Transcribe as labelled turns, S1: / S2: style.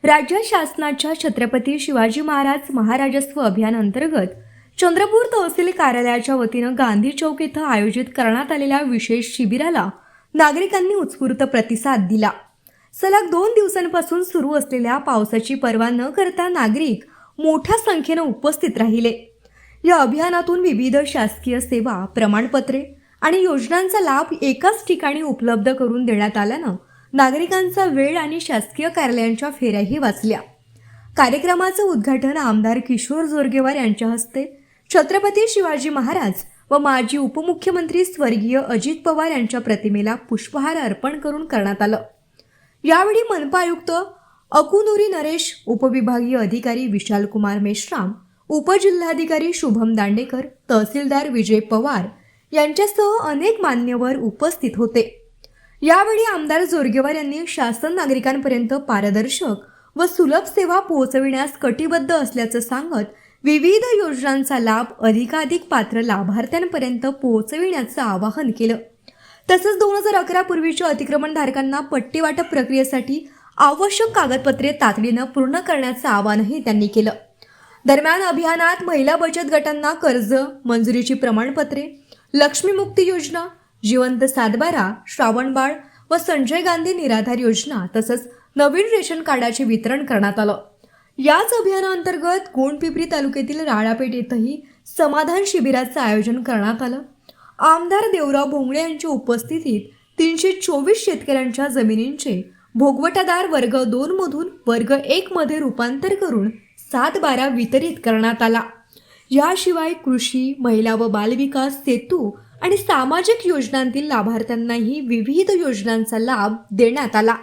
S1: राज्य शासनाच्या छत्रपती शिवाजी महाराज महाराजस्व अभियान अंतर्गत चंद्रपूर तहसील कार्यालयाच्या वतीनं गांधी चौक इथं आयोजित करण्यात आलेल्या विशेष शिबिराला नागरिकांनी उत्स्फूर्त प्रतिसाद दिला। सलग 2 दिवसांपासून सुरू असलेल्या पावसाची पर्वा न करता नागरिक मोठ्या संख्येनं उपस्थित राहिले। या अभियानातून विविध शासकीय सेवा, प्रमाणपत्रे आणि योजनांचा लाभ एकाच ठिकाणी उपलब्ध करून देण्यात आल्यानं नागरिकांचा वेळ आणि शासकीय कार्यालयांच्या फेऱ्याही वाचल्या। कार्यक्रमाचं उद्घाटन आमदार किशोर जोरगेवार यांच्या हस्ते छत्रपती शिवाजी महाराज व माजी उपमुख्यमंत्री स्वर्गीय अजित पवार यांच्या प्रतिमेला पुष्पहार अर्पण करून करण्यात आलं। यावेळी मनपा आयुक्त अकुनुरी नरेश, उपविभागीय अधिकारी विशालकुमार मेश्राम, उपजिल्हाधिकारी शुभम दांडेकर, तहसीलदार विजय पवार यांच्यासह अनेक मान्यवर उपस्थित होते। यावेळी आमदार जोरगेवार यांनी शासन नागरिकांपर्यंत पारदर्शक व सुलभ सेवा पोहोचविण्यास कटिबद्ध असल्याचं सांगत विविध योजनांचा लाभ अधिकाधिक पात्र लाभार्थ्यांपर्यंत पोहोचविण्याचं आवाहन केलं। तसंच 2011 पूर्वीच्या अतिक्रमणधारकांना पट्टी वाटप प्रक्रियेसाठी आवश्यक कागदपत्रे तातडीनं पूर्ण करण्याचं आवाहनही त्यांनी केलं। दरम्यान अभियानात महिला बचत गटांना कर्ज मंजुरीची प्रमाणपत्रे, लक्ष्मीमुक्ती योजना, जिवंत सातबारा, श्रावणबाळ व संजय गांधी निराधार योजना तसंच नवीन रेशन कार्डाचे वितरण करण्यात आलं। याच अभियानाअंतर्गत गोंडपिंपरी तालुक्यातील राळापेठ येथेही समाधान शिबिराचं आयोजन करण्यात आलं। आमदार देवराव भोंगळे यांच्या उपस्थितीत 324 शेतकऱ्यांच्या जमिनींचे भोगवटादार वर्ग 2 मधून वर्ग 1 मध्ये रूपांतर करून 7/12 वितरित करण्यात आला। याशिवाय कृषी, महिला व बालविकास, सेतू आणि सामाजिक योजनांतील लाभार्थ्यांनाही विविध योजनांचा लाभ देण्यात आला।